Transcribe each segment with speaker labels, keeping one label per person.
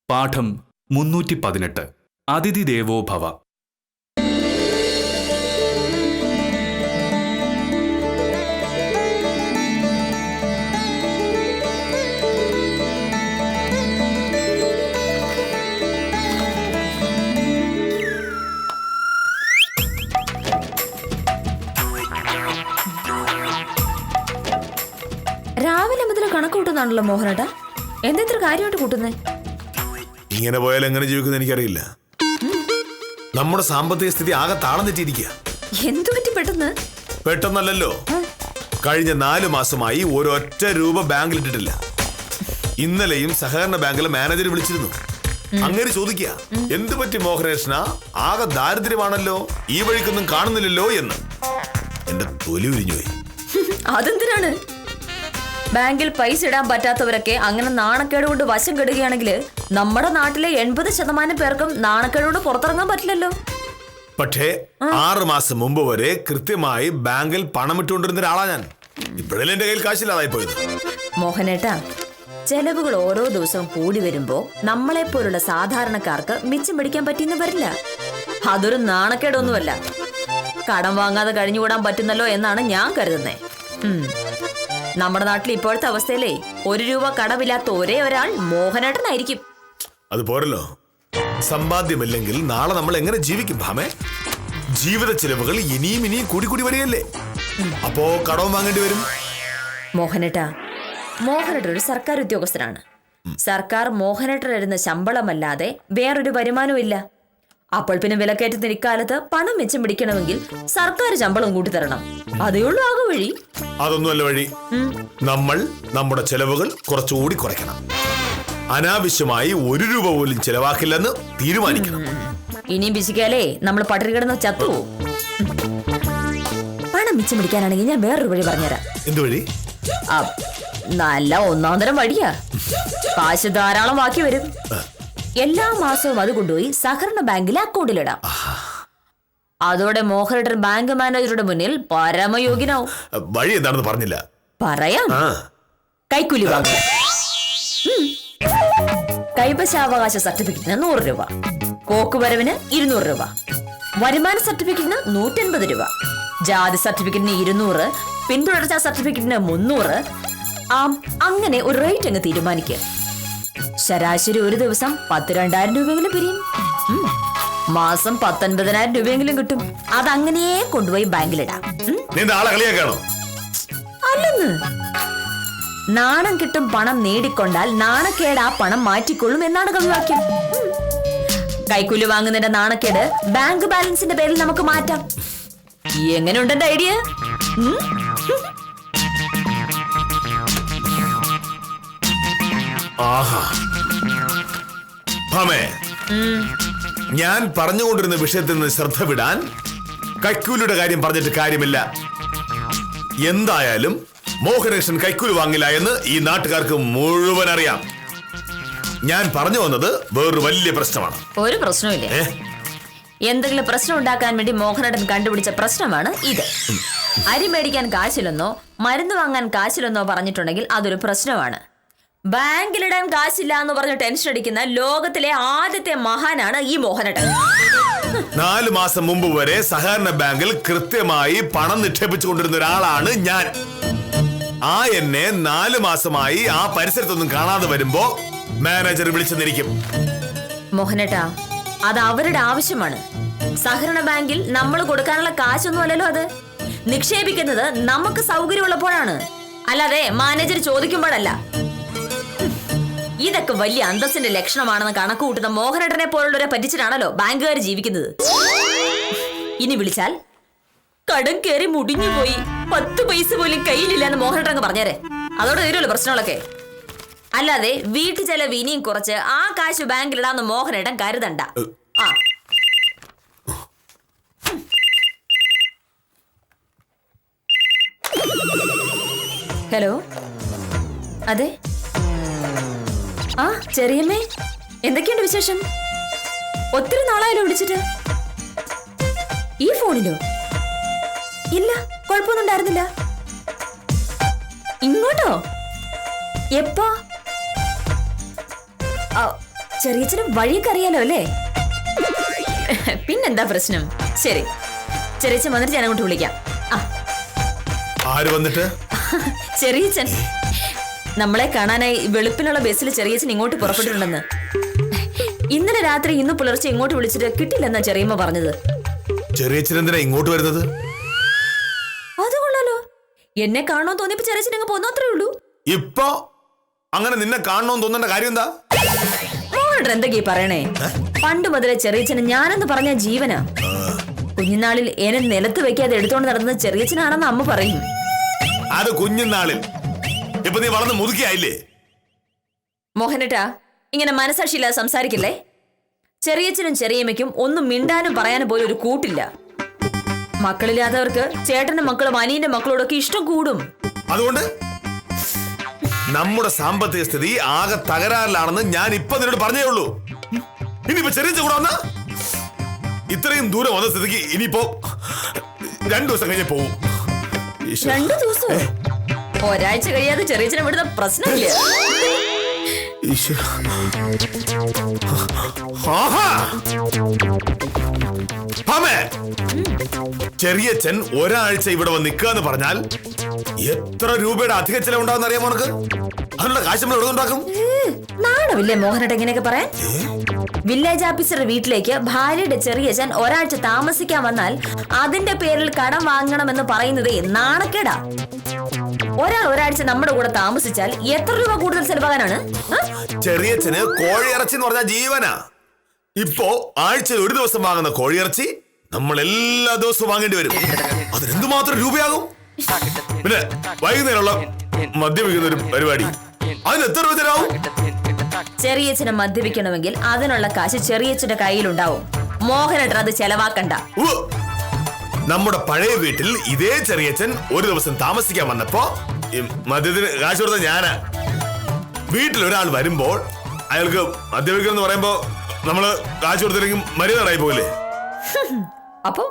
Speaker 1: പാഠം 318 അതിഥി ദേവോ ഭവ.
Speaker 2: രാവിലെ മുതൽ കണക്ക് കൂട്ടുന്നാണല്ലോ മോഹനേട്ടാ. എന്തെത്ര കാര്യമായിട്ട് കൂട്ടുന്നേ?
Speaker 3: ഇങ്ങനെ പോയാൽ എങ്ങനെ ജീവിക്കുന്ന എനിക്കറിയില്ല. നമ്മുടെ സാമ്പത്തിക സ്ഥിതി ആകെ താളം തെറ്റിയിരിക്കുക.
Speaker 2: എന്തു പറ്റി പെട്ടെന്ന്?
Speaker 3: പെട്ടെന്നല്ലോ, കഴിഞ്ഞ 4 മാസമായി ഒരൊറ്റ രൂപ ബാങ്കിൽ ഇട്ടിട്ടില്ല. ഇന്നലെയും സഹകരണ ബാങ്കിലെ മാനേജർ വിളിച്ചിരുന്നു. അങ്ങനെ ചോദിക്കുക, എന്തു പറ്റി മോഹനേഷന, ആകെ ദാരിദ്ര്യമാണല്ലോ, ഈ വഴിക്കൊന്നും കാണുന്നില്ലല്ലോ എന്ന്. എന്റെ തൊലി ഉരിഞ്ഞുപോയി.
Speaker 2: അതെന്തിനാണ്? ബാങ്കിൽ പൈസ ഇടാൻ പറ്റാത്തവരൊക്കെ അങ്ങനെ നാണക്കേട് കൊണ്ട് വശം കെടുകയാണെങ്കിൽ നമ്മുടെ നാട്ടിലെ 80% പേർക്കും നാണക്കേടോട് പുറത്തിറങ്ങാൻ പറ്റില്ലല്ലോ.
Speaker 3: പക്ഷേ 6 മാസം മുമ്പ് വരെ കൃത്യമായി ബാങ്കിൽ പണം ഇട്ടുകൊണ്ടിരുന്ന ഒരാളാ ഞാൻ. ഇപ്പോഴല്ലേ എന്റെ കയ്യിൽ കാശില്ലാതായി പോയത്.
Speaker 2: മോഹനേട്ടാ, ചെലവുകൾ ഓരോ ദിവസവും കൂടി വരുമ്പോ നമ്മളെ പോലുള്ള സാധാരണക്കാർക്ക് മിച്ചം പിടിക്കാൻ പറ്റിയെന്ന് വരില്ല. അതൊരു നാണക്കേടൊന്നുമല്ല. കടം വാങ്ങാതെ കഴിഞ്ഞുകൂടാൻ പറ്റുന്നല്ലോ എന്നാണ് ഞാൻ കരുതുന്നേ. നമ്മുടെ നാട്ടിൽ ഇപ്പോഴത്തെ അവസ്ഥയിലേ 1 രൂപ കടമില്ലാത്ത ഒരേ ഒരാൾ മോഹനേട്ടനായിരിക്കും.
Speaker 3: അത് പോരല്ലോ, സമ്പാദ്യമില്ലെങ്കിൽ നാളെ നമ്മൾ എങ്ങനെ ജീവിക്കും ഭാമേ? ജീവിത ചെലവുകൾ ഇനിയും കൂടി വരികയല്ലേ. അപ്പോ കടവും വാങ്ങേണ്ടി വരും.
Speaker 2: മോഹനേട്ടൻ ഒരു സർക്കാർ ഉദ്യോഗസ്ഥനാണ്. സർക്കാർ മോഹനേട്ടൻ തരുന്ന ശമ്പളമല്ലാതെ വേറൊരു വരുമാനവും ഇല്ല. അപ്പോൾ പിന്നെ വിലക്കയറ്റത്തിന് ഇക്കാലത്ത് പണം മിച്ചം പിടിക്കണമെങ്കിൽ സർക്കാർ ശമ്പളം കൂട്ടി തരണം. അതേ ഉള്ളൂ ആകെ വഴി.
Speaker 3: അതൊന്നുമല്ല വഴി. നമ്മൾ നമ്മുടെ ചെലവുകൾ കുറച്ചുകൂടി കുറയ്ക്കണം. അനാവശ്യമായി 1 രൂപ പോലും ചെലവാക്കില്ലെന്ന് തീരുമാനിക്കണം.
Speaker 2: ഇനിയും പിശിക്കാലേ നമ്മൾ പട്ടിണി കിടന്ന് ചത്തുപോകും. പണം മിച്ചം പിടിക്കാനാണെങ്കിൽ ഞാൻ വേറൊരു വഴി പറഞ്ഞുതരാം.
Speaker 3: എന്ത് വഴി?
Speaker 2: നല്ല 1-ാം തരം വഴിയാ. കാശ് ധാരാളം ബാക്കി വരും. എല്ലാ മാസവും അത് കൊണ്ടുപോയി സഹകരണ ബാങ്കിലെ അക്കൗണ്ടിലിടാം. അതോടെ മോഹനേട്ടൻ ബാങ്ക് മാനേജറുടെ മുന്നിൽ പരമയോഗ്യനാവും.
Speaker 3: വഴി എന്താണെന്ന് പറഞ്ഞില്ല.
Speaker 2: പറയാം. കൈക്കൂലി വാങ്ങുക. കൈവശാവകാശ സർട്ടിഫിക്കറ്റിന് 100 രൂപ, പോക്കുവരവിന് 200 രൂപ, വരുമാന സർട്ടിഫിക്കറ്റിന് 150 രൂപ, ജാതി സർട്ടിഫിക്കറ്റിന് 200, പിന്തുടർച്ചാ സർട്ടിഫിക്കറ്റിന് 300. അങ്ങനെ ഒരു റേറ്റ് അങ്ങ് തീരുമാനിക്കുക. ശരാശരി ഒരു ദിവസം 12,000 രൂപയെങ്കിലും പിരിയും. മാസം 19,000 രൂപയെങ്കിലും കിട്ടും. അതങ്ങനെയേ കൊണ്ടുപോയി ബാങ്കിലിടാം. അല്ലെന്ന്, നാണം കിട്ടും പണം നേടിക്കൊണ്ടാൽ നാണക്കേട് ആ പണം മാറ്റിക്കൊള്ളും എന്നാണ് കവിവാക്യം. കൈക്കൂലി വാങ്ങുന്നതിന്റെ നാണക്കേട് ബാങ്ക് ബാലൻസിന്റെ പേരിൽ നമുക്ക് മാറ്റാം. എങ്ങനെയുണ്ട് എന്റെ ഐഡിയ?
Speaker 3: ഞാൻ പറഞ്ഞുകൊണ്ടിരുന്ന വിഷയത്തിൽ നിന്ന് ശ്രദ്ധ വിടാൻ കൈക്കൂലിയുടെ കാര്യം പറഞ്ഞിട്ട് കാര്യമില്ല. എന്തായാലും മോഹനേഷൻ കൈക്കൂലി വാങ്ങില്ല എന്ന് ഈ നാട്ടുകാർക്ക് മുഴുവൻ അറിയാം. ഞാൻ പറഞ്ഞു വന്നത് വേറൊരു വലിയ പ്രശ്നമാണ്.
Speaker 2: ഒരു പ്രശ്നമില്ല. എന്തെങ്കിലും പ്രശ്നം ഉണ്ടാക്കാൻ വേണ്ടി മോഹനേട്ടൻ കണ്ടുപിടിച്ച പ്രശ്നമാണ് ഇത്. അരി മേടിക്കാൻ കാശില്ലെന്നോ മരുന്ന് വാങ്ങാൻ കാശില്ലെന്നോ പറഞ്ഞിട്ടുണ്ടെങ്കിൽ അതൊരു പ്രശ്നമാണ്. ബാങ്കിലിടാൻ കാശില്ല എന്ന് പറഞ്ഞ് ടെൻഷൻ അടിക്കുന്ന ലോകത്തിലെ ആദ്യത്തെ മഹാനാണ് ഈ മോഹനേട്ടൻ.
Speaker 3: 4 മാസം മുമ്പ് വരെ സഹകരണ ബാങ്കിൽ കൃത്യമായി പണം നിക്ഷേപിച്ചുകൊണ്ടിരുന്ന ഒരാളാണ് ഞാൻ. എന്നെ 4 മാസമായി ആ പരിസരത്തൊന്നും കാണാതെ വരുമ്പോ മാനേജർ വിളിച്ചെന്നിരിക്കും.
Speaker 2: മോഹനേട്ടാ, അത് അവരുടെ ആവശ്യമാണ്. സഹകരണ ബാങ്കിൽ നമ്മൾ കൊടുക്കാനുള്ള കാശൊന്നും അല്ലല്ലോ അത്. നിക്ഷേപിക്കുന്നത് നമുക്ക് സൗകര്യമുള്ളപ്പോഴാണ്, അല്ലാതെ മാനേജർ ചോദിക്കുമ്പോഴല്ല. ഇതൊക്കെ വലിയ അന്തസ്സിന്റെ ലക്ഷണമാണെന്ന് കണക്ക് കൂട്ടുന്ന മോഹനേട്ടനെ പോലുള്ളവരെ പറ്റിച്ചിട്ടാണല്ലോ ബാങ്കുകാർ ജീവിക്കുന്നത്. ഇനി വിളിച്ചാൽ കടം കയറി മുടിഞ്ഞു പോയി 10 പൈസ പോലും കയ്യിലില്ലാന്ന് മോഹനേട്ടൻ അങ്ങ് പറഞ്ഞേരെ. അതോടെ തീരുമല്ലോ പ്രശ്നങ്ങളൊക്കെ. അല്ലാതെ വീട്ടു ചെലവ് ഇനിയും കുറച്ച് ആ കാശ് ബാങ്കിലിടാന്ന് മോഹനേട്ടൻ കരുതണ്ട. ഹലോ, അതെ. ചെറിയമ്മേ, എന്തൊക്കെയുണ്ട് വിശേഷം? ഒത്തിരി നാളായാലോ വിളിച്ചിട്ട്. ഈ ഫോണിലോ? ഇല്ല, കുഴപ്പമൊന്നും ഉണ്ടായിരുന്നില്ല. ഇങ്ങോട്ടോ? എപ്പോ? ചെറിയച്ഛനും വഴിയൊക്കെ അറിയാലോ അല്ലേ? പിന്നെന്താ പ്രശ്നം? ശരി, ചെറിയച്ഛൻ വന്നിട്ട് ഞാൻ അങ്ങോട്ട് വിളിക്കാം.
Speaker 3: ആര് വന്നിട്ട്?
Speaker 2: ചെറിയച്ഛൻ നമ്മളെ കാണാനായി വെളുപ്പിനുള്ള ബസ്സിൽ ചെറിയച്ഛൻ ഇങ്ങോട്ട് പുറപ്പെട്ടിട്ടുണ്ടെന്ന്. ഇന്നലെ രാത്രി ഇന്ന് പുലർച്ചെ ഇങ്ങോട്ട് വിളിച്ചിട്ട് കിട്ടില്ലെന്നാ ചെറിയമ്മ പറഞ്ഞത്.
Speaker 3: ചെറിയച്ഛൻ എന്തിനാ ഇങ്ങോട്ട് വരുന്നത്?
Speaker 2: അത് കൊള്ളാലോ, എന്നെ കാണണോ തോന്നിയപ്പോ ചെറിയച്ഛൻ അങ്ങ് പോന്നു, അത്രേ ഉള്ളൂ.
Speaker 3: ഇപ്പൊ അങ്ങനെ നിന്നെ കാണണോന്ന് തോന്നേണ്ട കാര്യം എന്താ?
Speaker 2: എന്തൊക്കെയാ പറയണേ? പണ്ട് മുതലേ ചെറിയച്ഛന് ഞാനെന്ന് പറഞ്ഞ ജീവനാ. കുഞ്ഞുനാളിൽ എന്നെ നിലത്ത് വെക്കാതെ എടുത്തോണ്ട് നടന്നത് ചെറിയച്ഛനാണെന്ന് അമ്മ പറയും.
Speaker 3: അത് കുഞ്ഞുനാളിൽ. ഇപ്പൊ നീ വളർന്ന് മുതുക്കിയായില്ലേ?
Speaker 2: മോഹനേട്ടാ, ഇങ്ങനെ മനസാക്ഷിയില്ലാതെ സംസാരിക്കില്ലേ? ചെറിയച്ഛനും ചെറിയമ്മയ്ക്കും ഒന്നും മിണ്ടാനും പറയാനും പോലും ഒരു കൂട്ടില്ല. മക്കളില്ലാത്തവർക്ക് ചേട്ടന്റെ മക്കളും അനിയന്റെ മക്കളോടൊക്കെ ഇഷ്ടം കൂടും.
Speaker 3: അതുകൊണ്ട് നമ്മുടെ സാമ്പത്തിക സ്ഥിതി ആകെ തകരാറിലാണെന്ന് ഞാൻ ഇപ്പൊ നിന്നോട് പറഞ്ഞേ ഉള്ളൂ. ഇനിയിപ്പോ ചെറിയച്ഛൻ കൂടെ വന്നാ ഇത്രയും ദൂരം വന്ന സ്ഥിതിക്ക് ഇനിയിപ്പോ 2 ദിവസം കഴിഞ്ഞേ പോവും.
Speaker 2: 2 ദിവസം? ഒരാഴ്ച കഴിയാതെ ചെറിയച്ഛനെ വിടുന്ന പ്രശ്നമില്ല.
Speaker 3: ചെറിയച്ഛൻ ഒരാഴ്ച ഇവിടെ വന്ന് നിൽക്കാന്ന് പറഞ്ഞാൽ എത്ര രൂപയുടെ അധിക ചെലവുണ്ടാവുന്ന അറിയാമോ നിനക്ക്? അതിനുള്ള കാശ് നമ്മൾ എവിടെ ഉണ്ടാക്കും?
Speaker 2: നാണമില്ലേ മോഹനേട്ട ഇങ്ങനെയൊക്കെ പറയാൻ? വില്ലേജ് ഓഫീസറുടെ വീട്ടിലേക്ക് ഭാര്യയുടെ ചെറിയച്ഛൻ ഒരാഴ്ച താമസിക്കാൻ വന്നാൽ അതിന്റെ പേരിൽ കടം വാങ്ങണമെന്ന് പറയുന്നത് നാണക്കേടാ. ഒരാഴ്ച നമ്മുടെ കൂടെ താമസിച്ചാൽ എത്ര രൂപ കൂടുതൽ ചെലവാകാനാണ്?
Speaker 3: ചെറിയച്ഛന് കോഴിയിറച്ചി എന്ന് പറഞ്ഞാൽ ജീവനാ. ഇപ്പോ ആഴ്ചയിൽ 1 ദിവസം വാങ്ങുന്ന കോഴിയിറച്ചി നമ്മൾ എല്ലാ ദിവസവും വാങ്ങേണ്ടി വരും. അതിനെന്തുമാത്രം രൂപയാകും? പിന്നെ വൈകുന്നേരമുള്ള മദ്യപിക്കുന്ന ഒരു പരിപാടി, അതിന് എത്ര രൂപ തരാവും?
Speaker 2: ചെറിയച്ഛനെ മദ്യപിക്കണമെങ്കിൽ അതിനുള്ള കാശ് ചെറിയച്ഛന്റെ കയ്യിലുണ്ടാവും. മോഹനേട്ടൻ അത് ചെലവാക്കണ്ട.
Speaker 3: നമ്മുടെ പഴയ വീട്ടിൽ ഇതേ ചെറിയച്ഛൻ 1 ദിവസം താമസിക്കാൻ വന്നപ്പോ മദ്യത്തിന് കാശ് കൊടുത്ത ഞാനാ. വീട്ടിൽ ഒരാൾ വരുമ്പോൾ അയാൾക്ക് മദ്യപിക്കണം എന്ന് പറയുമ്പോ നമ്മള് കാശ് കൊടുത്തില്ലെങ്കിൽ മര്യാദ പോയില്ലേ?
Speaker 2: അപ്പൊ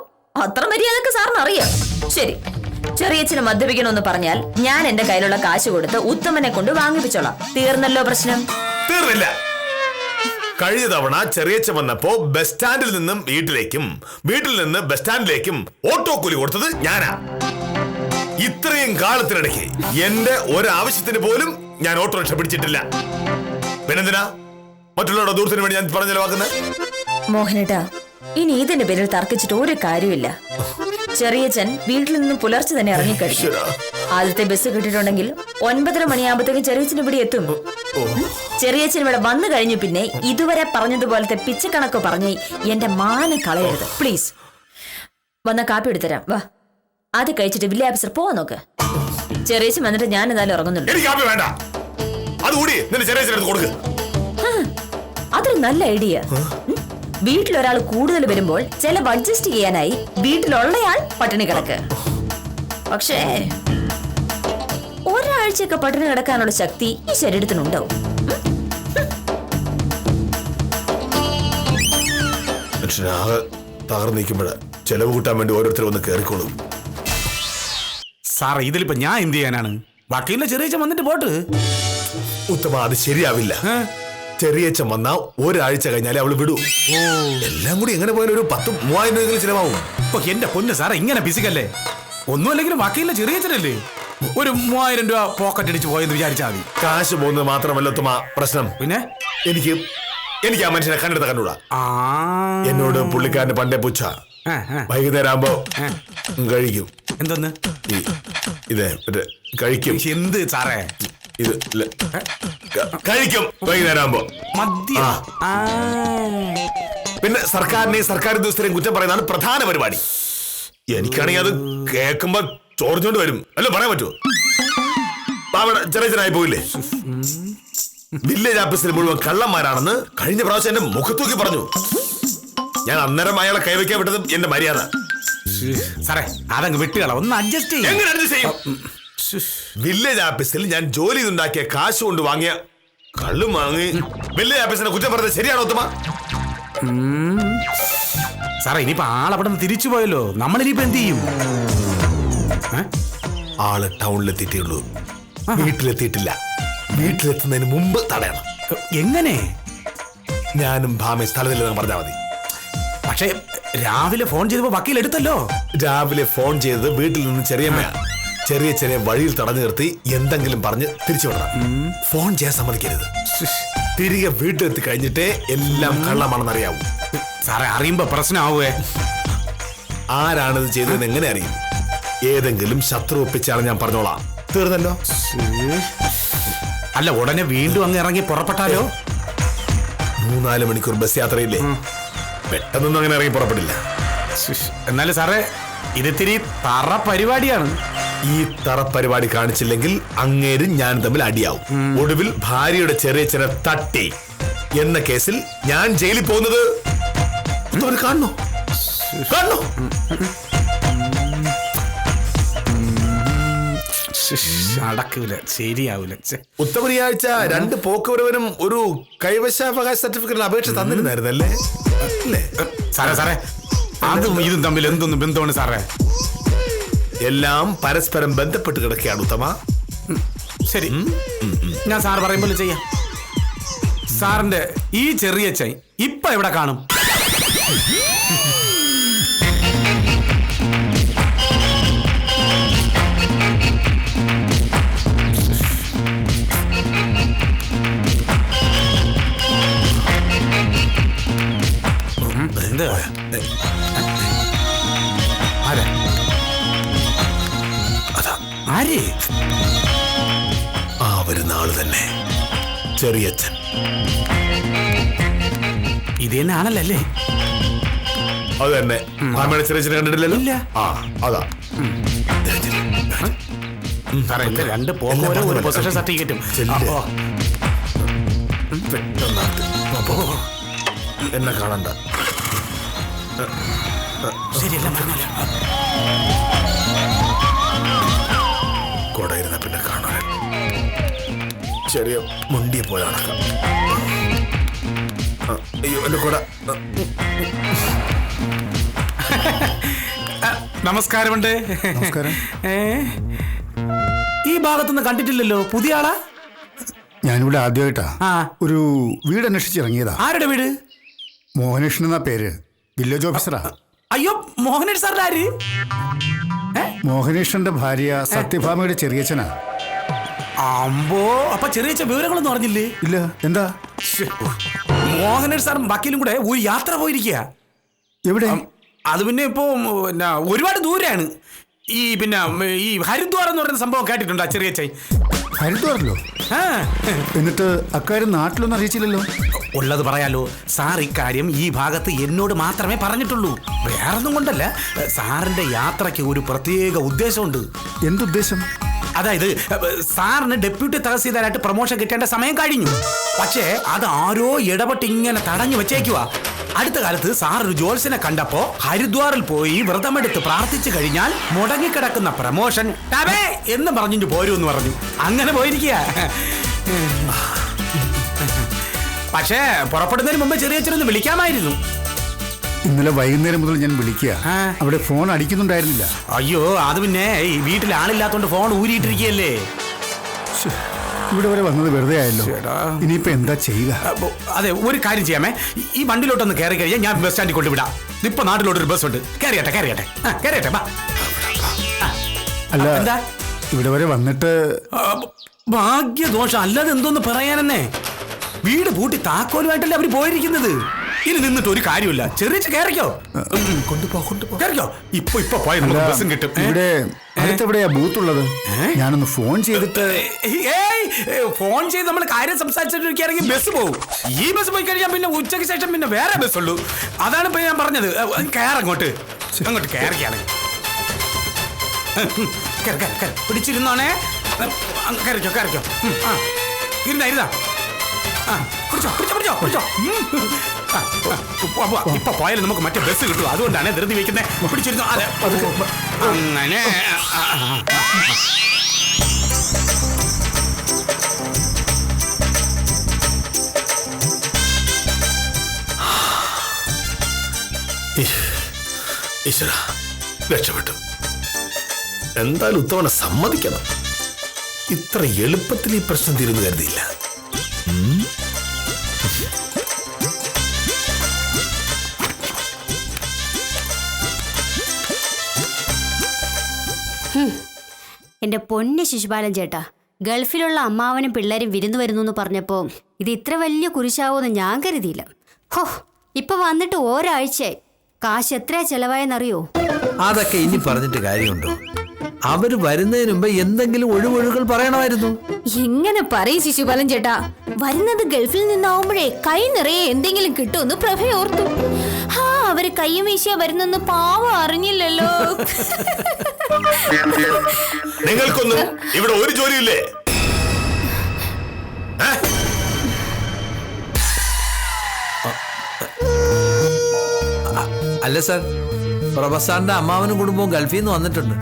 Speaker 2: അത്ര മര്യാദക്ക് സാറിന് അറിയാം. ശരി, ചെറിയച്ഛന് മദ്യപിക്കണമെന്ന് പറഞ്ഞാൽ ഞാൻ എന്റെ കയ്യിലുള്ള കാശ് കൊടുത്ത് ഉത്തമനെ കൊണ്ട് വാങ്ങിപ്പിച്ചോളാം. തീർന്നല്ലോ പ്രശ്നം?
Speaker 3: തീർന്നില്ല. കഴിഞ്ഞ തവണ ചെറിയച്ഛൻ വന്നപ്പോ ബസ് സ്റ്റാൻഡിൽ നിന്നും വീട്ടിലേക്കും വീട്ടിൽ നിന്ന് ബസ് സ്റ്റാൻഡിലേക്കും ഓട്ടോ കൂലി കൊടുത്തത് ഞാനാ. ഇത്രയും കാലത്തിനിടയ്ക്ക് എന്റെ ഒരാവശ്യത്തിന് പോലും ഞാൻ ഓട്ടോറിക്ഷ പിടിച്ചിട്ടില്ല. പിന്നെന്തിനാ മറ്റുള്ളവരുടെ ദൂരത്തിന് വേണ്ടി ഞാൻ പറഞ്ഞ ചെലവാക്കുന്നത്?
Speaker 2: മോഹനേട്ടാ, ഇനി ഇതിന്റെ പേരിൽ തർക്കിച്ചിട്ട് ഒരു കാര്യമില്ല. ചെറിയച്ഛൻ വീട്ടിൽ നിന്ന് പുലർച്ചെ തന്നെ ഇറങ്ങിക്കഴിഞ്ഞു. ആദ്യത്തെ ബസ് കിട്ടിയിട്ടുണ്ടെങ്കിൽ 9:30 മണിയാകുമ്പോഴത്തേക്കും ചെറിയച്ഛൻ ഇവിടെ എത്തും. ചെറിയച്ഛൻ ഇവിടെ വന്നു കഴിഞ്ഞു പിന്നെ ഇതുവരെ പറഞ്ഞതുപോലത്തെ പിച്ചക്കണക്ക് പറഞ്ഞ് എന്റെ മാനം കളയരുത് പ്ലീസ്. വന്ന കാപ്പി എടുത്തരാം, വാ. അത് കഴിച്ചിട്ട് വില്ലേജ് ഓഫീസർ പോവാൻ നോക്ക്. ചെറിയച്ഛൻ വന്നിട്ട് ഞാൻ എന്തായാലും ഇറങ്ങുന്നുണ്ട്. അതൊരു നല്ല ഐഡിയ. വീട്ടിലൊരാൾ കൂടുതൽ വരുമ്പോൾ ചിലവ് അഡ്ജസ്റ്റ് ചെയ്യാനായി വീട്ടിലുള്ളയാൾ പട്ടിണി കിടക്ക്. പക്ഷേ ഒരാഴ്ചയൊക്കെ പട്ടിണി കിടക്കാനുള്ള ശക്തി ഈ ശരീരത്തിനുണ്ടാവും.
Speaker 3: മനുഷ്യനാകെ തകർന്നിരിക്കുമ്പോഴ ചെലവ് കൂട്ടാൻ വേണ്ടി ഓരോരുത്തരും ഒന്ന് കേറിക്കോളും.
Speaker 4: സാർ ഇതിലിപ്പോ ഞാൻ എന്ത് ചെയ്യാനാണ്? വക്കീലിന്റെ ചെറിയച്ഛൻ വന്നിട്ട് പോട്ട്.
Speaker 3: ഉത്തമ, അത് ശരിയാവില്ല. ചെറിയച്ഛൻ വന്നാ ഒരാഴ്ച കഴിഞ്ഞാലേ അവള് വിടൂ. എല്ലാം കൂടി എങ്ങനെ പോയാലും ഒരു 10,000-3,000 രൂപ ചിലവാകും.
Speaker 4: എന്റെ പൊന്ന് സാറേ, ഇങ്ങനെ പിസിക്കല്ലേ. ഒന്നുമല്ലെങ്കിലും വക്കീലിന്റെ ചെറിയച്ഛനല്ലേ, ഒരു 3,000 രൂപ പോക്കറ്റ് അടിച്ച് പോയെന്ന് വിചാരിച്ചാൽ മതി.
Speaker 3: കാശ് പോകുന്നത് മാത്രമല്ല ഉത്തമ പ്രശ്നം.
Speaker 4: പിന്നെ എനിക്ക്
Speaker 3: ആ മനുഷ്യനെ കണ്ടെടുത്ത കണ്ടുകൂടാ. എന്നോട് പുള്ളിക്കാരന്റെ പണ്ടേ പുച്ഛ. വൈകുന്നേരം ആകുമ്പോ കഴിക്കും.
Speaker 4: എന്തോന്ന്
Speaker 3: ഇതേ കഴിക്കും.
Speaker 4: എന്ത് സാറേ
Speaker 3: ഇത് കഴിക്കും വൈകുന്നേരം ആകുമ്പോ
Speaker 4: മദ്യം.
Speaker 3: പിന്നെ സർക്കാർ ഉദ്യോഗസ്ഥരെയും കുറ്റം പറയുന്നതാണ് പ്രധാന പരിപാടി. എനിക്കാണെങ്കിൽ അത് കേൾക്കുമ്പോ ചോർച്ചോണ്ട് വരും. അല്ല പറയാൻ പറ്റുമോ? ചെറിയനായി പോയില്ലേ? വില്ലേജ് ഓഫീസിൽ മുഴുവൻ കള്ളന്മാരാണെന്ന് കഴിഞ്ഞ പ്രാവശ്യം എന്റെ മുഖത്തൂക്കി പറഞ്ഞു. ഞാൻ അന്നേരം അയാളെ കൈവയ്ക്കാൻ വിട്ടത് എന്റെ മര്യാദ.
Speaker 4: സാറേ അതങ്ങ് വിട്ടുകള, ഒന്ന് അഡ്ജസ്റ്റ് ചെയ്യും.
Speaker 3: എങ്ങനെ അഡ്ജസ്റ്റ് ചെയ്യും? വില്ലേജ് ഓഫീസിൽ ഞാൻ ജോലി ചെയ്തുണ്ടാക്കിയ കാശ് കൊണ്ട് വാങ്ങിയ കള്ളും വാങ്ങി വില്ലേജ് ഓഫീസിനെ കുറ്റം പറഞ്ഞത് ശരിയാണോ ഉത്തമ?
Speaker 4: സാറേ ഇനിയിപ്പോ ആളവിടെ നിന്ന് തിരിച്ചു പോയല്ലോ, നമ്മളിനിയിപ്പോ എന്ത് ചെയ്യും?
Speaker 3: ആള് ടൗണിലെത്തിയിട്ടുള്ളൂ, വീട്ടിലെത്തിയിട്ടില്ല. വീട്ടിലെത്തുന്നതിന് മുമ്പ് തടയണം.
Speaker 4: എങ്ങനെ?
Speaker 3: ഞാനും ഭാമയും സ്ഥലത്തില്ലെന്ന് പറഞ്ഞാൽ മതി.
Speaker 4: പക്ഷേ രാവിലെ ഫോൺ ചെയ്തപ്പോ വക്കീൽ എടുത്തല്ലോ.
Speaker 3: രാവിലെ ഫോൺ ചെയ്തത് വീട്ടിൽ നിന്ന് ചെറിയമ്മയാണ്. ചെറിയ ചെറിയ വഴിയിൽ തടഞ്ഞു നിർത്തി എന്തെങ്കിലും പറഞ്ഞ് തിരിച്ചു വിടണം. ഫോൺ ചെയ്യാൻ സമ്മതിക്കരുത്. തിരികെ വീട്ടിലെത്തി കഴിഞ്ഞിട്ടേ എല്ലാം കള്ളമാണെന്നറിയാവൂ.
Speaker 4: സാറേ, അറിയുമ്പോ പ്രശ്നമാവേ.
Speaker 3: ആരാണിത് ചെയ്തതെന്ന് എങ്ങനെ അറിയും? ഏതെങ്കിലും ശത്രു ഒപ്പിച്ചാണ് ഞാൻ പറഞ്ഞോളാം. തീർന്നല്ലോ.
Speaker 4: അല്ല, ഉടനെ വീണ്ടും അങ്ങ് ഇറങ്ങി പുറപ്പെട്ടാലോ?
Speaker 3: 3-4 മണിക്കൂർ ബസ് യാത്രയില്ലേ, പെട്ടെന്നൊന്നും അങ്ങനെ ഇറങ്ങി പുറപ്പെടില്ല.
Speaker 4: എന്നാലും സാറേ, ഇതിത്തിരി തറ പരിപാടിയാണ്.
Speaker 3: ഈ തറ പരിപാടി കാണിച്ചില്ലെങ്കിൽ അങ്ങേരും ഞാൻ തമ്മിൽ അടിയാവും. ഒടുവിൽ ഭാര്യയുടെ ചെറിയ ചെറിയ തട്ടി എന്ന കേസിൽ ഞാൻ ജയിലിൽ പോകുന്നത് കാണണോ? കാണണോ?
Speaker 4: നടക്കൂല, ശരിയാവൂല.
Speaker 3: ഉത്തമനിയാഴ്ച 2 പോക്കുവരവനും ഒരു കൈവശാവകാശ സർട്ടിഫിക്കറ്റിന് അപേക്ഷ തന്നിരുന്നായിരുന്നല്ലേ? അല്ലേ
Speaker 4: സാറേ, അതും ഇതും തമ്മിൽ എന്തൊന്നും ബന്ധമാണ് സാറേ?
Speaker 3: എല്ലാം പരസ്പരം ബന്ധപ്പെട്ട് കിടക്കുകയാണ് ഉത്തമ.
Speaker 4: ശരി, ഞാൻ സാർ പറയും പോലെ ചെയ്യാം. സാറിന്റെ ഈ ചെറിയ ചൈ ഇപ്പൊ എവിടെ കാണും? എന്ത്? ആരാ? ആര്?
Speaker 3: ആ വരുന്ന ആള് തന്നെ, ചെറിയച്ഛൻ.
Speaker 4: ഇത് തന്നെ ആണല്ലേ?
Speaker 3: അത് തന്നെ. അമ്മയുടെ ചെറിയച്ഛനെ കണ്ടിട്ടില്ലല്ലോ?
Speaker 4: ഇല്ല.
Speaker 3: ആ, അതാ.
Speaker 4: സാറേ, 2 പോക്കോരോ ഒരു പൊസിഷൻ സർട്ടിഫിക്കറ്റും.
Speaker 3: എന്നെ കാണണ്ട.
Speaker 4: ശരിയല്ല പറഞ്ഞല്ലോ.
Speaker 3: കൊടയിരുന്ന പിന്നെ കാണാൻ ചെറിയ മുണ്ടിയെ പോലെ നടക്കാം. അയ്യോ, എന്റെ കൊട.
Speaker 4: നമസ്കാരമുണ്ട്.
Speaker 5: നമസ്കാരം.
Speaker 4: ഈ ഭാഗത്തുനിന്ന് കണ്ടിട്ടില്ലല്ലോ. പുതിയ ആളാ?
Speaker 5: ഞാനിവിടെ ആദ്യമായിട്ടാ
Speaker 4: ആ.
Speaker 5: ഒരു വീട് അന്വേഷിച്ചിറങ്ങിയതാ.
Speaker 4: ആരുടെ വീട്?
Speaker 5: മോഹനേഷൻ എന്ന പേര്, വില്ലേജ് ഓഫീസറാ.
Speaker 4: അയ്യോ, മോഹനേഷ് സാറിന്റെ ആര്?
Speaker 5: മോഹനേഷന്റെ ഭാര്യ സത്യഭാമയുടെ ചെറിയച്ഛനാ.
Speaker 4: അമ്പോ, അപ്പൊ ചെറിയ വിവരങ്ങളൊന്നും അറിഞ്ഞില്ലേ?
Speaker 5: ഇല്ല. എന്താ?
Speaker 4: മോഹനേഷ് സാറും വക്കീലും കൂടെ ഒരു യാത്ര പോയിരിക്കുക.
Speaker 5: എവിടെ?
Speaker 4: അത് പിന്നെ ഇപ്പോ ഒരുപാട് ദൂരെയാണ്. ഈ ഹരിദ്വാർ എന്ന് പറയുന്ന സംഭവം കേട്ടിട്ടുണ്ടോ ചെറിയ ചൈ?
Speaker 5: ഹരിദ്വാറിലോ? എന്നിട്ട് അക്കാര്യം നാട്ടിലൊന്നും അറിയിച്ചില്ലല്ലോ.
Speaker 4: ഉള്ളത് പറയാലോ സാർ, ഇക്കാര്യം ഈ ഭാഗത്ത് എന്നോട് മാത്രമേ പറഞ്ഞിട്ടുള്ളൂ. വേറൊന്നും കൊണ്ടല്ല, സാറിന്റെ യാത്രയ്ക്ക് ഒരു പ്രത്യേക ഉദ്ദേശമുണ്ട്.
Speaker 5: എന്തുദ്ദേശം?
Speaker 4: അതായത് സാറിന് ഡെപ്യൂട്ടി തഹസീൽദാരായിട്ട് പ്രൊമോഷൻ കിട്ടേണ്ട സമയം കഴിഞ്ഞു. പക്ഷേ അത് ആരോ ഇടപെട്ട് ഇങ്ങനെ തടഞ്ഞു വെച്ചേക്കുക. അടുത്ത കാലത്ത് സാർ ഒരു ജോത്സ്യനെ കണ്ടപ്പോ ഹരിദ്വാറിൽ പോയി വ്രതമെടുത്ത് പ്രാർത്ഥിച്ചു കഴിഞ്ഞാൽ മുടങ്ങിക്കിടക്കുന്ന പ്രമോഷൻ ടബേ എന്ന് പറഞ്ഞിട്ട് പോരൂന്ന് പറഞ്ഞു. അങ്ങനെ പോയിരിക്കുക. പക്ഷേ പുറപ്പെടുന്നതിന് മുമ്പ് ചെറിയച്ഛനൊന്ന് വിളിക്കാമായിരുന്നു.
Speaker 5: ഇന്നലെ വൈകുന്നേരം മുതൽ ഞാൻ വിളിക്കുക, അവിടെ ഫോൺ അടിക്കുന്നുണ്ടായിരുന്നില്ല.
Speaker 4: അയ്യോ, അത് പിന്നെ ഈ വീട്ടിൽ ആളില്ലാത്തോണ്ട് ഫോൺ ഊരിയിട്ടിരിക്കുകയല്ലേ.
Speaker 5: ഇവിടെ വരെ വന്നത് വെറുതെ ആയല്ലോ. ഇനിയിപ്പോ എന്താ ചെയ്യുക?
Speaker 4: അതെ, ഒരു കാര്യം ചെയ്യാമേ. ഈ വണ്ടിയിലോട്ടൊന്ന് കയറി കഴിഞ്ഞാൽ ഞാൻ ബസ് സ്റ്റാൻഡിൽ കൊണ്ടുവിടാം. ഇപ്പൊ നാട്ടിലോട്ടൊരു ബസ് ഉണ്ട്. കയറിയട്ടെ ബാ.
Speaker 5: അല്ല,
Speaker 4: എന്താ
Speaker 5: ഇവിടെ വരെ വന്നിട്ട്
Speaker 4: ഭാഗ്യദോഷം അല്ലാതെ എന്തോന്ന് പറയാനെന്നേ. വീട് പൂട്ടി താക്കോലുമായിട്ടല്ലേ അവര് പോയിരിക്കുന്നത്. ഇനി നിന്നിട്ട് ഒരു കാര്യമില്ല. ചെറിയ കയറിക്കോ, കയറിക്കോ. ഇപ്പൊ പോയ നമുക്ക് ബസ്സും കിട്ടും.
Speaker 5: ഇവിടെ അടുത്തെവിടെയാ ബൂത്തുള്ളത്? ഞാനൊന്ന് ഫോൺ ചെയ്തിട്ട്.
Speaker 4: ഫോൺ ചെയ്ത് നമ്മൾ കാര്യം സംസാരിച്ചിട്ടിരിക്കുകയാണെങ്കിൽ ബസ് പോകും. ഈ ബസ് പോയി കഴിഞ്ഞാൽ പിന്നെ ഉച്ചയ്ക്ക് ശേഷം പിന്നെ വേറെ ബസ് ഉള്ളൂ. അതാണ് ഇപ്പൊ ഞാൻ പറഞ്ഞത്. കയറങ്ങോട്ട്, അങ്ങോട്ട് കയറിക്കാണ്. പിടിച്ചിരുന്നോണേ. കയറിക്കോ. ഇരുന്നാ ഇപ്പൊ പോയാലും നമുക്ക് മറ്റേ ബസ് കിട്ടും. അതുകൊണ്ടാണ് ധൃതി വയ്ക്കുന്നത്. പിടിച്ചിരുന്നു. അതെ, അങ്ങനെ.
Speaker 3: ഈശ്വര, രക്ഷപ്പെട്ടു. എന്തായാലും ഉത്തമനെ സമ്മതിക്കണം. ഇത്ര എളുപ്പത്തിൽ ഈ പ്രശ്നം തീരുന്നു കരുതിയില്ല.
Speaker 6: എന്റെ പൊന്ന് ശിശുപാലൻ ചേട്ടാ, ഗൾഫിലുള്ള അമ്മാവനും പിള്ളേരും വിരുന്ന് വരുന്നു എന്ന് പറഞ്ഞപ്പോ ഇത് ഇത്ര വലിയ കുരിശാവൂന്ന് ഞാൻ കരുതിയില്ല. ഹോ, ഇപ്പൊ വന്നിട്ട് ഒരാഴ്ചയായി. കാശ് എത്ര ചെലവായെന്നറിയോ?
Speaker 7: അതൊക്കെ ഇനി പറഞ്ഞിട്ട് കാര്യമുണ്ടോ? അവര് വരുന്നതിന് മുമ്പ് എന്തെങ്കിലും ഒഴിവൊഴികൾ പറയണമായിരുന്നു.
Speaker 8: എങ്ങനെ പറയും ശിശുപാലൻ ചേട്ടാ? വരുന്നത് ഗൾഫിൽ നിന്നാവുമ്പോഴേ കൈ നിറയെ എന്തെങ്കിലും കിട്ടുമെന്ന് പ്രഭയോർത്തു. ആ, അവര് കയ്യും വീശിയാ വരുന്നെന്ന് പാവം അറിഞ്ഞില്ലല്ലോ.
Speaker 3: നിങ്ങൾക്കൊന്നും ഇവിടെ ഒരു ജോലിയില്ലേ?
Speaker 7: അല്ല സാർ, പ്രൊഫസറിന്റെ അമ്മാവനും കുടുംബവും ഗൾഫിൽ നിന്ന് വന്നിട്ടുണ്ട്.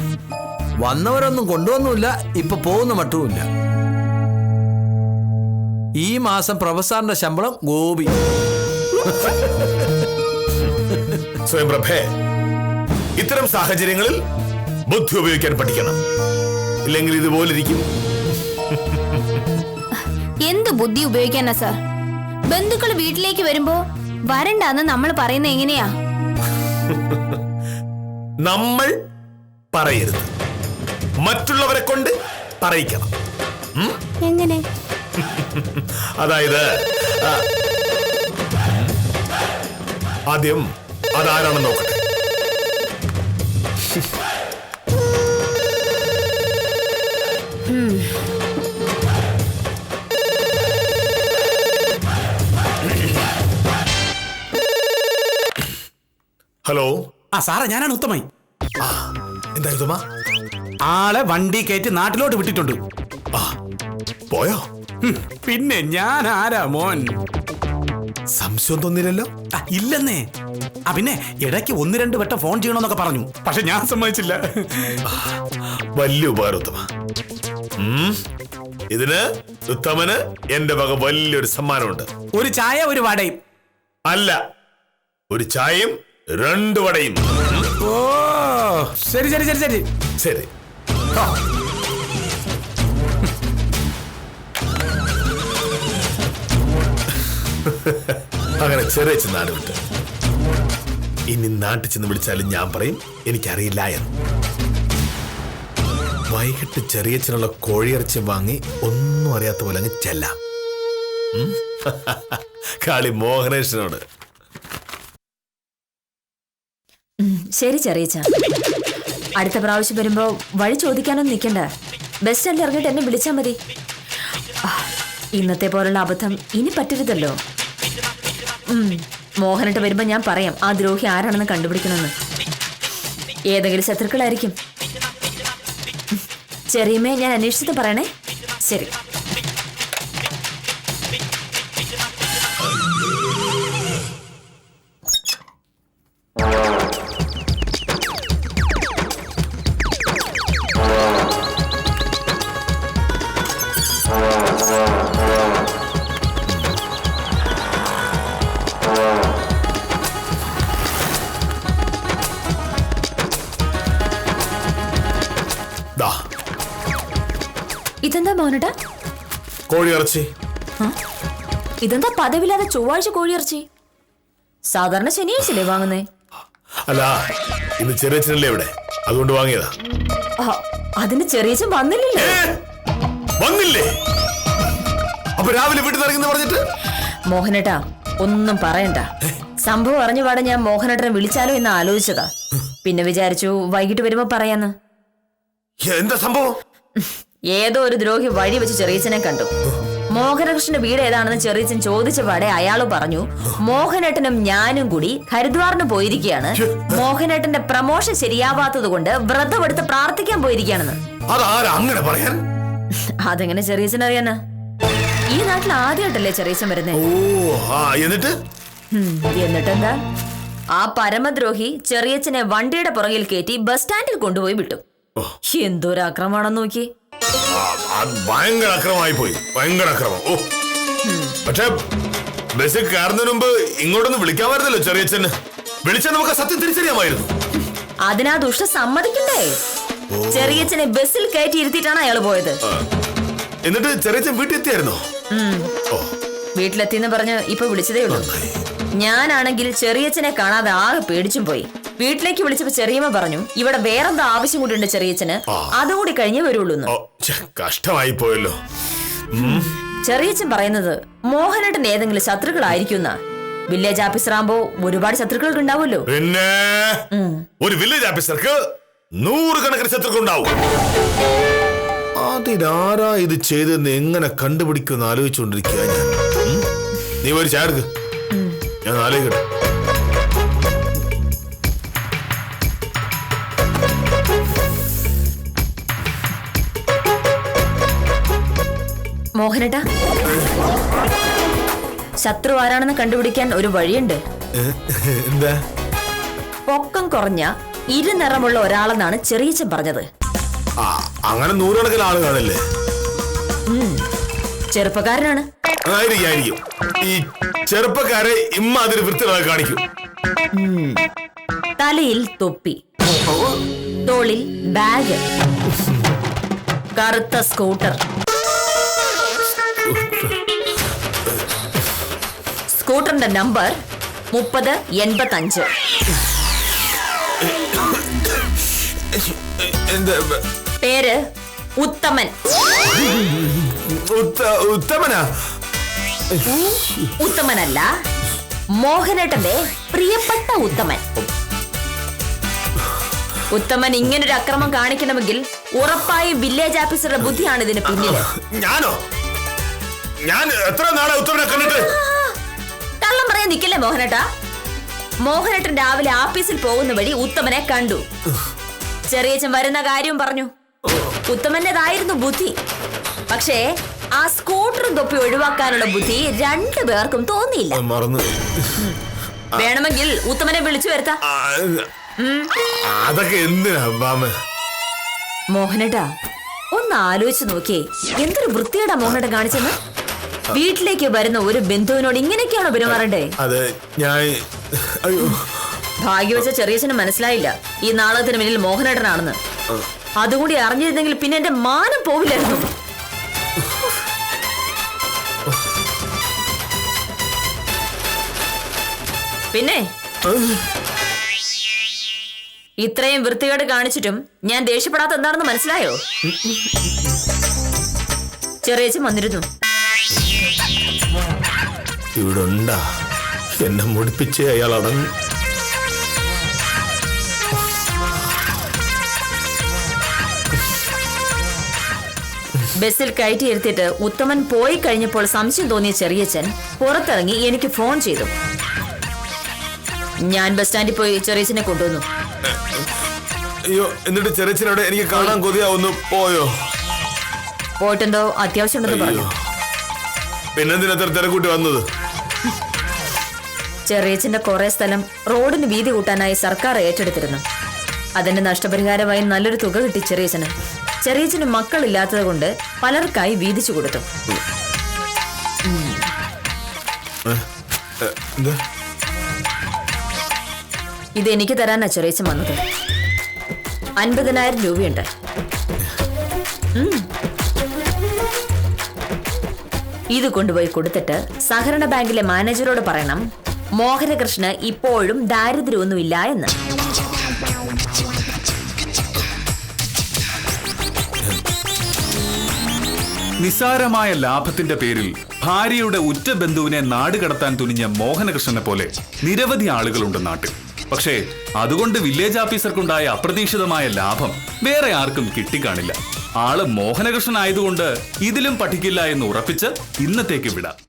Speaker 7: വന്നവരൊന്നും കൊണ്ടുവന്നുമില്ല, ഇപ്പൊ പോകുന്ന മട്ടുമില്ല. ഈ മാസം പ്രൊഫസറിന്റെ ശമ്പളം ഗോപി.
Speaker 3: സ്വയംപ്രഭേ, ഇത്തരം സാഹചര്യങ്ങളിൽ ബുദ്ധി ഉപയോഗിക്കാൻ പഠിക്കണം, ഇല്ലെങ്കിൽ ഇതുപോലിരിക്കും.
Speaker 8: എന്ത് ബുദ്ധി ഉപയോഗിക്കാനാ സാർ? ബന്ധുക്കൾ വീട്ടിലേക്ക് വരുമ്പോ വരണ്ടാന്ന് നമ്മൾ പറയുന്നത് എങ്ങനെയാ?
Speaker 3: നമ്മൾ പറയരുത്, മറ്റുള്ളവരെ കൊണ്ട് പറയിക്കണം.
Speaker 8: എങ്ങനെ?
Speaker 3: അതായത് ആദ്യം അതാരാണെന്ന് നോക്കട്ടെ. ഹലോ.
Speaker 4: ആ സാറേ, ഞാനാണ് ഉത്തമായി.
Speaker 3: എന്താ ഇതുമാ?
Speaker 4: ആളെ വണ്ടി കയറ്റി നാട്ടിലോട്ട് വിട്ടിട്ടുണ്ട്.
Speaker 3: പോയോ?
Speaker 4: പിന്നെ ഞാൻ ആരാ മോൻ?
Speaker 3: സംശയം തോന്നില്ലല്ലോ?
Speaker 4: ഇല്ലെന്നേ. പിന്നെ ഇടയ്ക്ക് 1-2 വട്ടം ഫോൺ ചെയ്യണമെന്നൊക്കെ പറഞ്ഞു, പക്ഷെ ഞാൻ സമ്മതിച്ചില്ല.
Speaker 3: വലിയ ഉപകാരം ഉത്തമ. ഇതിന് ഉത്തമന് എന്റെ വക വലിയൊരു സമ്മാനമുണ്ട്.
Speaker 4: ഒരു ചായ ഒരു വടയും.
Speaker 3: അല്ല, ഒരു ചായയും 2 വടയും.
Speaker 4: ഓ, ശരി ശരി ശരി ശരി
Speaker 3: ശരി. അങ്ങനെ ചെറിയ നാട് വിട്ട് ഇനി നാട്ടിൽ ചെന്ന് വിളിച്ചാലും ഞാൻ പറയും എനിക്കറിയില്ല എന്ന്. വൈകിട്ട് ചെറിയച്ഛനുള്ള കോഴിയിറച്ചി വാങ്ങി ഒന്നും അറിയാത്ത പോലെ അങ്ങ് ചെല്ലാം. കാളി മോഹനേഷനോട്.
Speaker 2: ശരി ചെറിയച്ച, അടുത്ത പ്രാവശ്യം വരുമ്പോ വഴി ചോദിക്കാനൊന്നും നിൽക്കണ്ട. ബസ് സ്റ്റാൻഡിൽ ഇറങ്ങിയിട്ട് എന്നെ വിളിച്ചാൽ മതി. ഇന്നത്തെ പോലുള്ള അബദ്ധം ഇനി പറ്റരുതല്ലോ. മോഹനിട്ട് വരുമ്പോ ഞാൻ പറയാം ആ ദ്രോഹി ആരാണെന്ന് കണ്ടുപിടിക്കണമെന്ന്. ഏതെങ്കിലും ശത്രുക്കളായിരിക്കും. ചെറിയമ്മയെ ഞാൻ അന്വേഷിച്ചിട്ട് പറയണേ. ശരി. ഇതെന്താ മോനട്ടാ?
Speaker 3: കോഴിയിറച്ചി.
Speaker 2: ഇതെന്താ പതിവില്ലാതെ ചൊവ്വാഴ്ച കോഴിയിറച്ചി? സാധാരണ ശനിയാഴ്ചല്ലേ വാങ്ങുന്നേ?
Speaker 3: അല്ല, ഇന്ന് ചെറിയച്ഛനല്ലേ ഇവിടെ, അതുകൊണ്ട് വാങ്ങിയതാ.
Speaker 2: അതിന് ചെറിയച്ഛൻ വന്നില്ലല്ലോ.
Speaker 3: വന്നില്ലേ? അപ്പൊ രാവിലെ വീട്ടിൽ ഇറങ്ങുന്ന പറഞ്ഞിട്ട്?
Speaker 2: മോഹനേട്ടാ, ഒന്നും പറയണ്ട. സംഭവം അറിഞ്ഞുപാടെ ഞാൻ മോഹനേട്ടനെ വിളിച്ചാലോ എന്ന് ആലോചിച്ചതാ. പിന്നെ വിചാരിച്ചു വൈകിട്ട് വരുമ്പോ പറയാന്ന്.
Speaker 3: എന്താ സംഭവം?
Speaker 2: ഏതോ ഒരു ദ്രോഹി വഴി വെച്ച് ചെറിയച്ഛനെ കണ്ടു. മോഹനകൃഷ്ണന്റെ വീട് ഏതാണെന്ന് ചെറിയച്ഛൻ ചോദിച്ച പാടെ അയാള് പറഞ്ഞു മോഹനേട്ടനും ഞാനും കൂടി ഹരിദ്വാറിന് പോയിരിക്കുകയാണ്. മോഹനേട്ടന്റെ പ്രമോഷൻ ശരിയാവാത്തത് കൊണ്ട് വ്രതമെടുത്ത് പ്രാർത്ഥിക്കാൻ പോയിരിക്കുകയാണെന്ന്.
Speaker 3: അങ്ങനെ പറയാൻ?
Speaker 2: അതെങ്ങനെ ചെറിയച്ഛൻ അറിയാനാ? ഈ നാട്ടിൽ ആദ്യമായിട്ടല്ലേ ചെറിയച്ഛൻ വരുന്നേ. എന്നിട്ടെന്താ, ആ പരമദ്രോഹി ചെറിയച്ഛനെ വണ്ടിയുടെ പുറകിൽ കയറ്റി ബസ് സ്റ്റാൻഡിൽ കൊണ്ടുപോയി വിട്ടു. എന്തൊരു അക്രമാണെന്ന് നോക്കി.
Speaker 3: ഭയങ്കര അക്രമമായി പോയി, ഭയങ്കര അക്രമം. ഓ, പക്ഷെ ബസ്സിൽ കയറുന്നതിന് മുമ്പ് ഇങ്ങോട്ടൊന്ന് വിളിക്കാമായിരുന്നല്ലോ ചെറിയച്ഛന്. വിളിച്ചാൽ നമുക്ക് സത്യം തിരിച്ചറിയാമായിരുന്നു.
Speaker 2: അതിനാ ദുഷ്ട സമ്മതിക്കണ്ടേ? ചെറിയച്ഛനെ ബസ്സിൽ കയറ്റി ഇരുത്തിയിട്ടാണ് അയാൾ പോയത്.
Speaker 3: എന്നിട്ട് ചെറിയച്ഛൻ വീട്ടിൽ എത്തിയായിരുന്നോ?
Speaker 2: വീട്ടിലെത്തിന്ന് പറഞ്ഞ് ഇപ്പൊ വിളിച്ചതേ ഉള്ളൂ. ഞാനാണെങ്കിൽ ചെറിയച്ഛനെ കാണാതെ ആകെ പേടിച്ചും പോയി. വീട്ടിലേക്ക് വിളിച്ചപ്പോ ചെറിയമ്മ പറഞ്ഞു ഇവിടെ വേറെന്താ ആവശ്യം കൂടി ഉണ്ട് ചെറിയച്ഛന്, അതുകൂടി കഴിഞ്ഞേ വരുള്ളൂ.
Speaker 3: കഷ്ടമായി പോയല്ലോ.
Speaker 2: ചെറിയച്ഛൻ പറയുന്നത് മോഹനേട്ടൻ ഏതെങ്കിലും ശത്രുക്കളായിരിക്കുന്ന. വില്ലേജ് ഓഫീസർ ആകുമ്പോ ഒരുപാട് ശത്രുക്കൾക്ക് ഉണ്ടാവുമല്ലോ.
Speaker 3: പിന്നെ ഒരു വില്ലേജ് ഓഫീസർക്ക് 100 കണക്കിന് ശത്രുക്കൾ ഉണ്ടാവും. അതിനാരാ ഇത് ചെയ്തെന്ന് എങ്ങനെ കണ്ടുപിടിക്കുമെന്ന് ആലോചിച്ചുകൊണ്ടിരിക്കുക ഞാൻ. നീ ഒരു ചായ എടുക്ക്, ഞാൻ ആലോചിക്കട്ടെ.
Speaker 2: മോഹനേട്ടാ, ശത്രു ആരാണെന്ന് കണ്ടുപിടിക്കാൻ ഒരു വഴിയുണ്ട്.
Speaker 3: എന്താ?
Speaker 2: പൊക്കം കുറഞ്ഞ ഇരുനിറമുള്ള ഒരാളെന്നാണ് ചെറിയച്ഛൻ പറഞ്ഞത്.
Speaker 3: അങ്ങനെ 100 കണക്കിന് ആള് കാണില്ലേ?
Speaker 2: ചെറുപ്പക്കാരനാണ്.
Speaker 3: ആയിരിക്കും. ഈ ചെറുപ്പക്കാരെ ഇമ്മാതിരി വൃത്തികളെ കാണിക്കും.
Speaker 2: തലയിൽ തൊപ്പി, തോളിൽ ബാഗ്, കറുത്ത സ്കൂട്ടർ. സ്കൂട്ടറിന്റെ നമ്പർ 3085. പേര് ഉത്തമൻ.
Speaker 3: ഉത്തമനാ?
Speaker 2: ഉത്തമനല്ല, മോഹനേട്ടന്റെ പ്രിയപ്പെട്ട ഉത്തമൻ. ഉത്തമൻ ഇങ്ങനൊരു അക്രമം കാണിക്കണമെങ്കിൽ ഉറപ്പായും വില്ലേജ് ഓഫീസറുടെ ബുദ്ധിയാണ് ഇതിന് പിന്നില്.
Speaker 3: ഞാനോ? ഞാൻ എത്ര നാളെ ഉത്തമനെ കണ്ടിട്ട്?
Speaker 2: കള്ളം പറയാൻ നിക്കല്ലേ മോഹനേട്ടാ. മോഹനേട്ടൻ രാവിലെ ഓഫീസിൽ പോകുന്ന വഴി ഉത്തമനെ കണ്ടു. ചെറിയച്ഛൻ വരുന്ന കാര്യം പറഞ്ഞു. ഉത്തമന്റേതായിരുന്നു ബുദ്ധി. പക്ഷേ ആ സ്കൂട്ടറും തൊപ്പി ഒഴിവാക്കാനുള്ള ബുദ്ധി 2 പേർക്കും തോന്നിയില്ല. വേണമെങ്കിൽ ഉത്തമനെ വിളിച്ചു വരുത്താം.
Speaker 3: അതൊക്കെ എന്തിനാ
Speaker 2: മോഹനേട്ടാ, ഒന്ന് ആലോചിച്ച് നോക്കിയേ, എന്തൊരു വൃത്തിയുടെ മോഹനേട്ടൻ കാണിച്ചെന്ന്. വീട്ടിലേക്ക് വരുന്ന ഒരു ബന്ധുവിനോട് ഇങ്ങനെയൊക്കെയാണോ പെരുമാറണ്ടേ? ഭാഗ്യവച്ച ചെറിയച്ഛന് മനസ്സിലായില്ല ഈ നാടകത്തിന് പിന്നിൽ മോഹനേട്ടനാണെന്ന്. അതുകൂടി അറിഞ്ഞിരുന്നെങ്കിൽ പിന്നെ എന്റെ മാനം പോവില്ലായിരുന്നു. പിന്നെ ഇത്രയും വൃത്തികേട് കാണിച്ചിട്ടും ഞാൻ ദേഷ്യപ്പെടാത്ത എന്താണെന്ന് മനസ്സിലായോ? ചെറിയച്ഛൻ വന്നിരുന്നു.
Speaker 3: ഇവിടെ ഉണ്ടാ എന്നെ മുടിപ്പിച്ച് അയാൾ അടങ്ങും.
Speaker 2: ബസ്സിൽ കയറ്റി ഇരുത്തിയിട്ട് ഉത്തമൻ പോയി കഴിഞ്ഞപ്പോൾ സംശയം തോന്നിയ ചെറിയച്ഛൻ പുറത്തിറങ്ങി എനിക്ക് ഫോൺ ചെയ്തു. ഞാൻ ബസ് സ്റ്റാൻഡിൽ പോയി ചെറിയച്ഛനെ കൊണ്ടുവന്നു.
Speaker 3: അയ്യോ, എന്നിട്ട് ചെറിയച്ഛനോട് എനിക്ക് കാണാൻ കൊതിയാവുന്നു. പോയോ?
Speaker 2: പോയിട്ടെന്തോ അത്യാവശ്യം ഉണ്ടെന്ന് പറഞ്ഞു.
Speaker 3: പിന്നെന്തിനാ തിരക്കൂട്ടി വന്നത്?
Speaker 2: ചെറിയച്ഛന്റെ കുറെ സ്ഥലം റോഡിന് വീതി കൂട്ടാനായി സർക്കാർ ഏറ്റെടുത്തിരുന്നു. അതിന്റെ നഷ്ടപരിഹാരമായി നല്ലൊരു തുക കിട്ടി ചെറിയച്ഛന്. ചെറിയച്ഛന് മക്കളില്ലാത്തത് കൊണ്ട് പലർക്കായി വീതിച്ചു കൊടുത്തു. ഇത് എനിക്ക് തരാനാ ചെറിയച്ഛൻ വന്നത്. 50,000 രൂപയുണ്ട്. ഇത് കൊണ്ടുപോയി കൊടുത്തിട്ട് സഹകരണ ബാങ്കിലെ മാനേജരോട് പറയണം മോഹനകൃഷ്ണന് ഇപ്പോഴും ദാരിദ്ര്യമൊന്നുമില്ല എന്ന്.
Speaker 1: നിസാരമായ ലാഭത്തിന്റെ പേരിൽ ഭാര്യയുടെ ഉറ്റ ബന്ധുവിനെ നാടുകടത്താൻ തുനിഞ്ഞ മോഹനകൃഷ്ണനെ പോലെ നിരവധി ആളുകളുണ്ട് നാട്ടിൽ. പക്ഷേ അതുകൊണ്ട് വില്ലേജ് ഓഫീസർക്കുണ്ടായ അപ്രതീക്ഷിതമായ ലാഭം വേറെ ആർക്കും കിട്ടിക്കാണില്ല. ആള് മോഹനകൃഷ്ണൻ ആയതുകൊണ്ട് ഇതിലും പഠിക്കില്ല എന്ന് ഉറപ്പിച്ച് ഇന്നത്തേക്ക് വിടാം.